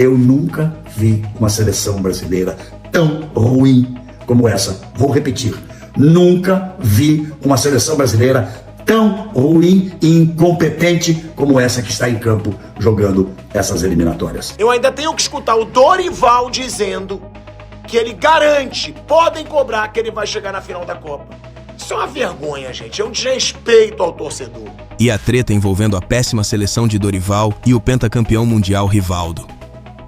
Eu nunca vi uma seleção brasileira tão ruim como essa. Vou repetir. Nunca vi uma seleção brasileira tão ruim e incompetente como essa que está em campo jogando essas eliminatórias. Eu ainda tenho que escutar o Dorival dizendo que ele garante, podem cobrar, que ele vai chegar na final da Copa. Isso é uma vergonha, gente. É um desrespeito ao torcedor. E a treta envolvendo a péssima seleção de Dorival e o pentacampeão mundial Rivaldo.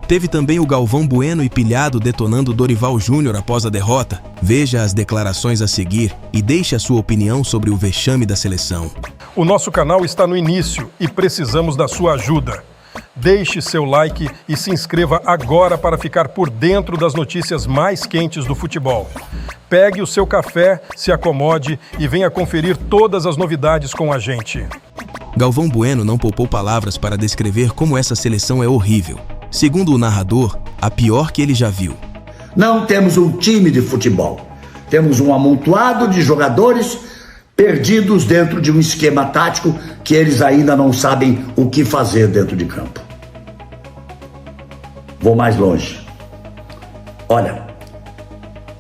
Teve também o Galvão Bueno e pilhado detonando Dorival Júnior após a derrota. Veja as declarações a seguir e deixe a sua opinião sobre o vexame da seleção. O nosso canal está no início e precisamos da sua ajuda. Deixe seu like e se inscreva agora para ficar por dentro das notícias mais quentes do futebol. Pegue o seu café, se acomode e venha conferir todas as novidades com a gente. Galvão Bueno não poupou palavras para descrever como essa seleção é horrível. Segundo o narrador, a pior que ele já viu. Não temos um time de futebol. Temos um amontoado de jogadores perdidos dentro de um esquema tático que eles ainda não sabem o que fazer dentro de campo. Vou mais longe. Olha,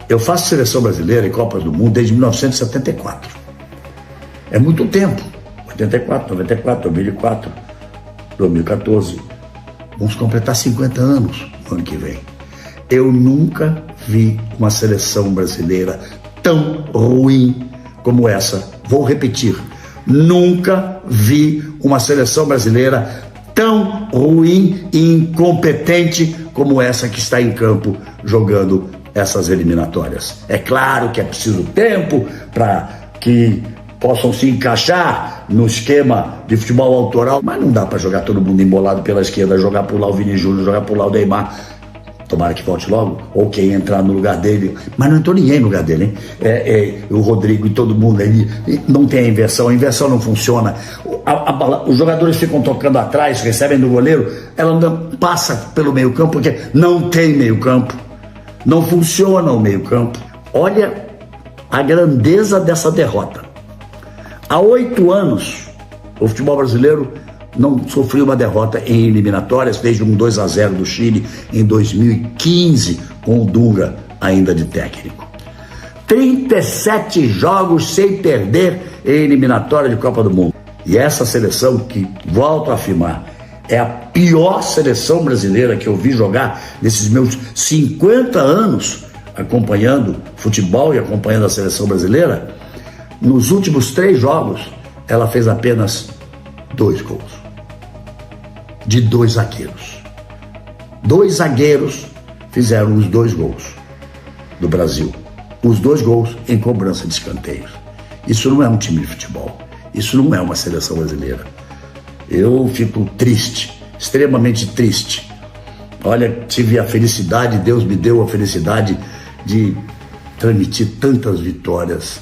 eu faço seleção brasileira e Copas do Mundo desde 1974. É muito tempo. 84, 94, 2004, 2014. Vamos completar 50 anos no ano que vem. Eu nunca vi uma seleção brasileira tão ruim como essa. Vou repetir. Nunca vi uma seleção brasileira tão ruim e incompetente como essa que está em campo jogando essas eliminatórias. É claro que é preciso tempo para que possam se encaixar no esquema de futebol autoral, mas não dá para jogar todo mundo embolado pela esquerda, jogar por lá o Vini Júnior, jogar por lá o Neymar. Tomara que volte logo, ou quem entrar no lugar dele. Mas não entrou ninguém no lugar dele, hein? O Rodrigo e todo mundo aí. Não tem a inversão não funciona. Os jogadores ficam tocando atrás, recebem do goleiro, ela não passa pelo meio campo, porque não tem meio campo. Não funciona o meio campo. Olha a grandeza dessa derrota. Há 8 anos, o futebol brasileiro não sofreu uma derrota em eliminatórias, desde um 2-0 do Chile em 2015, com o Dunga ainda de técnico. 37 jogos sem perder em eliminatória de Copa do Mundo. E essa seleção, que volto a afirmar, é a pior seleção brasileira que eu vi jogar nesses meus 50 anos acompanhando futebol e acompanhando a seleção brasileira. Nos últimos 3 jogos, ela fez apenas 2 gols. De 2 zagueiros. 2 zagueiros fizeram os 2 gols do Brasil. Os 2 gols em cobrança de escanteios. Isso não é um time de futebol. Isso não é uma seleção brasileira. Eu fico triste, extremamente triste. Olha, tive a felicidade, Deus me deu a felicidade de transmitir tantas vitórias.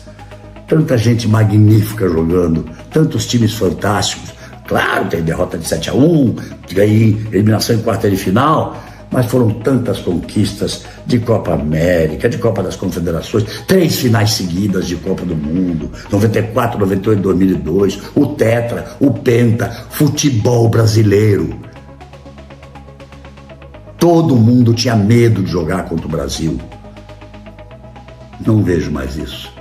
Tanta gente magnífica jogando, tantos times fantásticos. Claro, tem derrota de 7-1, aí eliminação em quarta de final, mas foram tantas conquistas de Copa América, de Copa das Confederações, 3 finais seguidas de Copa do Mundo, 94, 98, 2002, o Tetra, o Penta, futebol brasileiro. Todo mundo tinha medo de jogar contra o Brasil. Não vejo mais isso.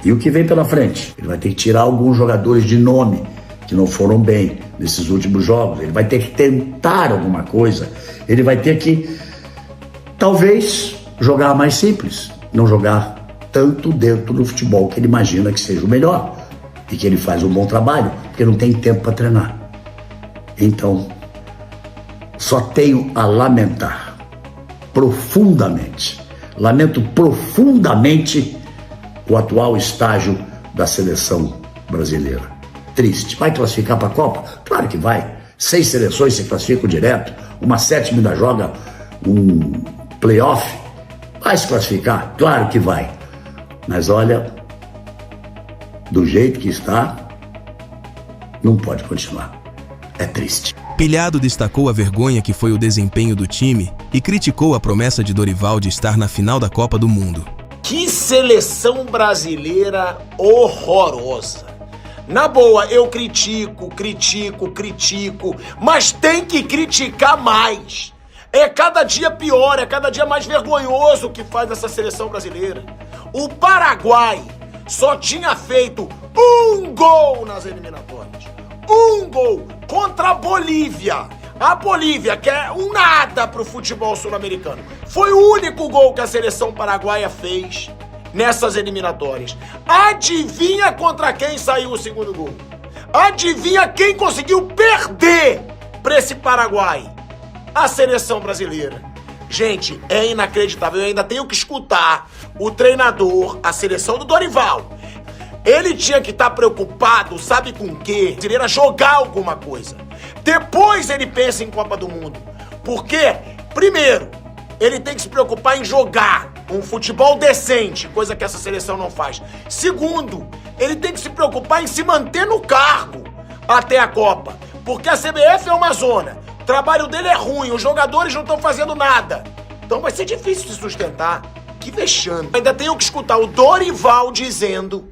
E o que vem pela frente? Ele vai ter que tirar alguns jogadores de nome que não foram bem nesses últimos jogos. Ele vai ter que tentar alguma coisa. Ele vai ter que, talvez, jogar mais simples. Não jogar tanto dentro do futebol que ele imagina que seja o melhor. E que ele faz um bom trabalho, porque não tem tempo para treinar. Então, só tenho a lamentar profundamente. Lamento profundamente o atual estágio da seleção brasileira. Triste. Vai classificar para a Copa? Claro que vai. 6 seleções se classificam direto, uma 7ª ainda joga um playoff. Vai se classificar? Claro que vai. Mas olha, do jeito que está, não pode continuar. É triste. Pilhado destacou a vergonha que foi o desempenho do time e criticou a promessa de Dorival de estar na final da Copa do Mundo. Que seleção brasileira horrorosa. Na boa, eu critico, mas tem que criticar mais. É cada dia pior, é cada dia mais vergonhoso o que faz essa seleção brasileira. O Paraguai só tinha feito um gol nas eliminatórias. Um gol contra a Bolívia. A Bolívia, que é um nada pro futebol sul-americano. Foi o único gol que a seleção paraguaia fez nessas eliminatórias. Adivinha contra quem saiu o segundo gol? Adivinha quem conseguiu perder pra esse Paraguai? A seleção brasileira. Gente, é inacreditável. Eu ainda tenho que escutar o treinador, a seleção do Dorival. Ele tinha que estar preocupado, sabe com o quê? Ele era jogar alguma coisa. Depois ele pensa em Copa do Mundo. Porque, primeiro, ele tem que se preocupar em jogar um futebol decente, coisa que essa seleção não faz. Segundo, ele tem que se preocupar em se manter no cargo até a Copa. Porque a CBF é uma zona. O trabalho dele é ruim, os jogadores não estão fazendo nada. Então vai ser difícil de sustentar. Que vexame. Ainda tenho que escutar o Dorival dizendo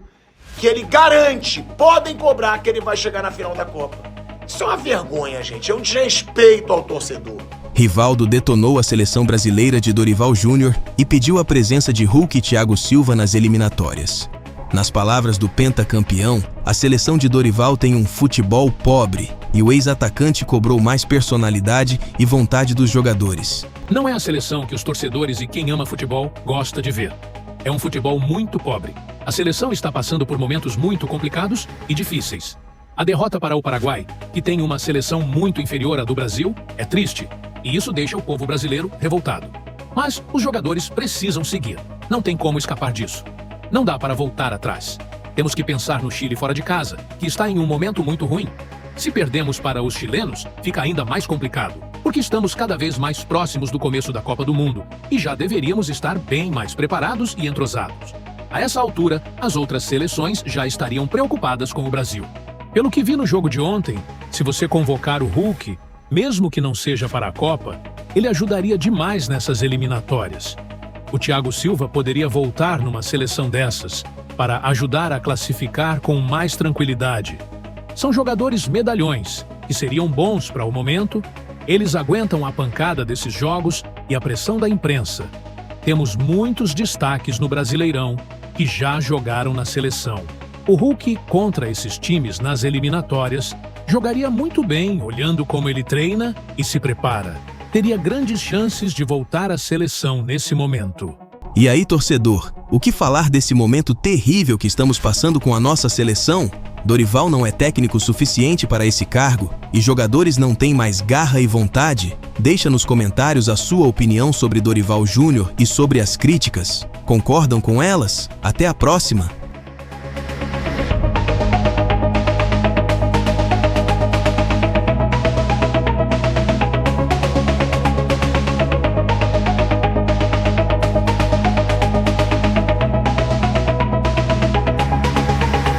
que ele garante, podem cobrar, que ele vai chegar na final da Copa. Isso é uma vergonha, gente. É um desrespeito ao torcedor. Rivaldo detonou a seleção brasileira de Dorival Júnior e pediu a presença de Hulk e Thiago Silva nas eliminatórias. Nas palavras do pentacampeão, a seleção de Dorival tem um futebol pobre e o ex-atacante cobrou mais personalidade e vontade dos jogadores. Não é a seleção que os torcedores e quem ama futebol gosta de ver. É um futebol muito pobre. A seleção está passando por momentos muito complicados e difíceis. A derrota para o Paraguai, que tem uma seleção muito inferior à do Brasil, é triste, e isso deixa o povo brasileiro revoltado. Mas os jogadores precisam seguir. Não tem como escapar disso. Não dá para voltar atrás. Temos que pensar no Chile fora de casa, que está em um momento muito ruim. Se perdemos para os chilenos, fica ainda mais complicado, porque estamos cada vez mais próximos do começo da Copa do Mundo e já deveríamos estar bem mais preparados e entrosados. A essa altura, as outras seleções já estariam preocupadas com o Brasil. Pelo que vi no jogo de ontem, se você convocar o Hulk, mesmo que não seja para a Copa, ele ajudaria demais nessas eliminatórias. O Thiago Silva poderia voltar numa seleção dessas, para ajudar a classificar com mais tranquilidade. São jogadores medalhões, que seriam bons para o momento, eles aguentam a pancada desses jogos e a pressão da imprensa. Temos muitos destaques no Brasileirão, que já jogaram na seleção. O Hulk contra esses times nas eliminatórias jogaria muito bem olhando como ele treina e se prepara. Teria grandes chances de voltar à seleção nesse momento. E aí, torcedor, o que falar desse momento terrível que estamos passando com a nossa seleção? Dorival não é técnico suficiente para esse cargo e jogadores não têm mais garra e vontade? Deixa nos comentários a sua opinião sobre Dorival Júnior e sobre as críticas. Concordam com elas? Até a próxima!